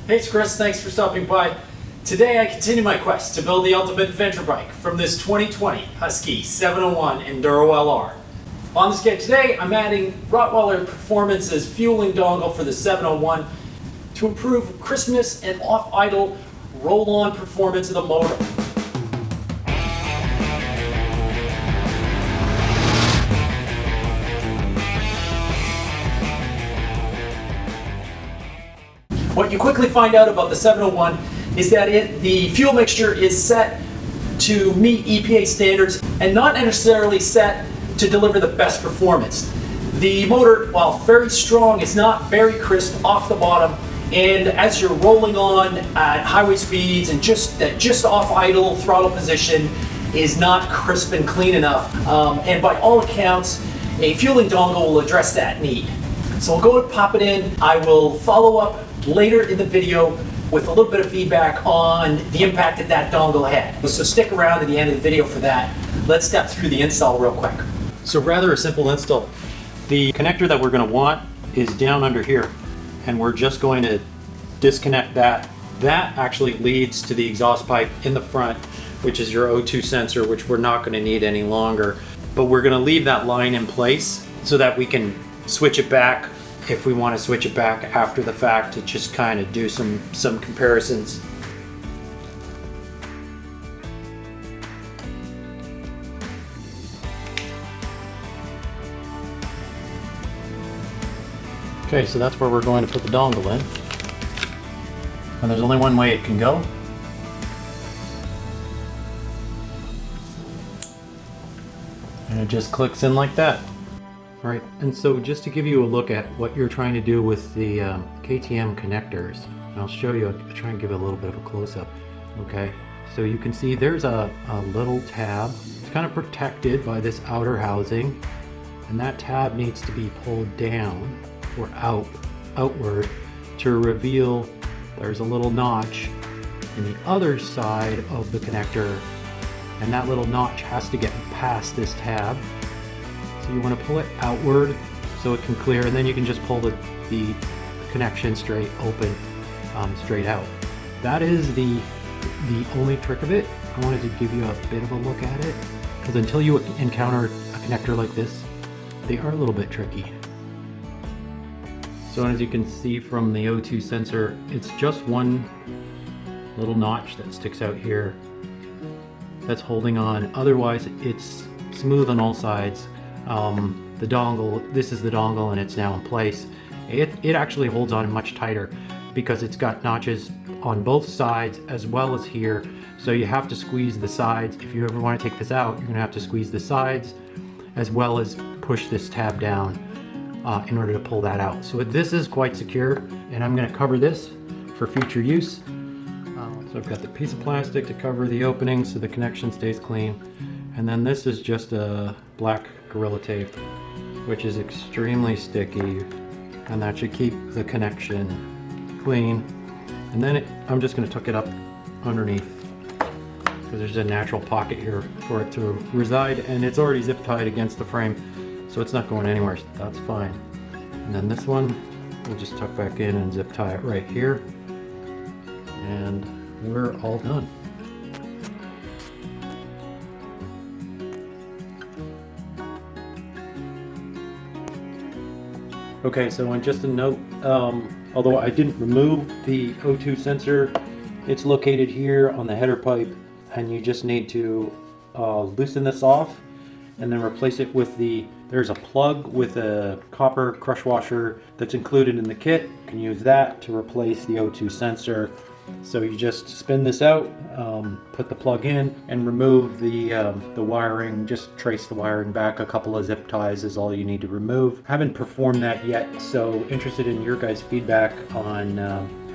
Hey, it's Chris, thanks for stopping by. Today I continue my quest to build the ultimate adventure bike from this 2020 Husky 701 Enduro LR. On the sketch today, I'm adding Rottweiler Performance's Fueling Dongle for the 701 to improve crispness and off-idle roll-on performance of the motor. What you quickly find out about the 701 is that the fuel mixture is set to meet EPA standards and not necessarily set to deliver the best performance. The motor, while very strong, is not very crisp off the bottom, and as you're rolling on at highway speeds and just off idle throttle position is not crisp and clean enough. And by all accounts, a fueling dongle will address that need. So I'll go and pop it in. I will follow up later in the video with a little bit of feedback on the impact that dongle had. So stick around to the end of the video for that. Let's step through the install real quick. So rather a simple install. The connector that we're going to want is down under here, and we're just going to disconnect that. That actually leads to the exhaust pipe in the front, which is your O2 sensor, which we're not going to need any longer. But we're going to leave that line in place so that we can switch it back if we want to switch it back after the fact to just kind of do some comparisons. Okay, so that's where we're going to put the dongle in. And there's only one way it can go. And it just clicks in like that. All right, and so just to give you a look at what you're trying to do with the KTM connectors, and I'll show you, I'll try and give it a little bit of a close-up. Okay, so you can see there's a little tab. It's kind of protected by this outer housing, and that tab needs to be pulled down or outward to reveal there's a little notch in the other side of the connector, and that little notch has to get past this tab. So you want to pull it outward so it can clear, and then you can just pull the connection straight open, straight out. That is the only trick of it. I wanted to give you a bit of a look at it, because until you encounter a connector like this, they are a little bit tricky. So as you can see from the O2 sensor, it's just one little notch that sticks out here that's holding on. Otherwise, it's smooth on all sides. The dongle, this is the dongle, and it's now in place. It actually holds on much tighter because it's got notches on both sides as well as here. So you have to squeeze the sides. If you ever want to take this out, you're gonna have to squeeze the sides as well as push this tab down in order to pull that out. So this is quite secure, and I'm gonna cover this for future use. So I've got the piece of plastic to cover the opening so the connection stays clean. And then this is just a black Gorilla Tape, which is extremely sticky, and that should keep the connection clean. And then I'm just going to tuck it up underneath, because there's a natural pocket here for it to reside, and it's already zip tied against the frame, so it's not going anywhere. So that's fine. And then this one, we'll just tuck back in and zip tie it right here, and we're all done. Okay, so on just a note, although I didn't remove the O2 sensor, it's located here on the header pipe, and you just need to loosen this off and then replace it with there's a plug with a copper crush washer that's included in the kit. You can use that to replace the O2 sensor. So you just spin this out, put the plug in, and remove the wiring. Just trace the wiring back. A couple of zip ties is all you need to remove. Haven't performed that yet, so interested in your guys' feedback on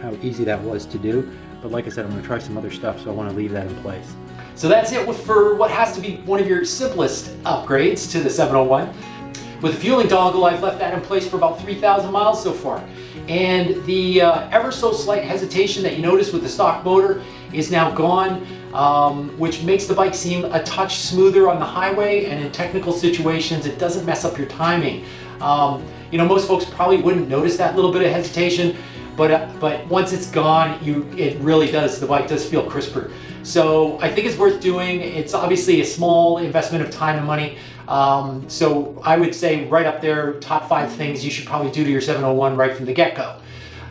how easy that was to do. But like I said, I'm going to try some other stuff, so I want to leave that in place. So that's it for what has to be one of your simplest upgrades to the 701. With the fueling dongle, I've left that in place for about 3,000 miles so far. And the ever so slight hesitation that you notice with the stock motor is now gone, which makes the bike seem a touch smoother on the highway, and in technical situations it doesn't mess up your timing. You know, most folks probably wouldn't notice that little bit of hesitation, but once it's gone, it really does, the bike does feel crisper. So I think it's worth doing. It's obviously a small investment of time and money. So I would say right up there, top 5 things you should probably do to your 701 right from the get-go.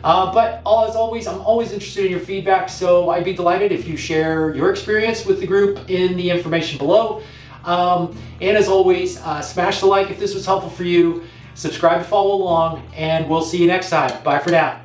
But as always, I'm always interested in your feedback, so I'd be delighted if you share your experience with the group in the information below. And as always, smash the like if this was helpful for you, subscribe to follow along, and we'll see you next time. Bye for now.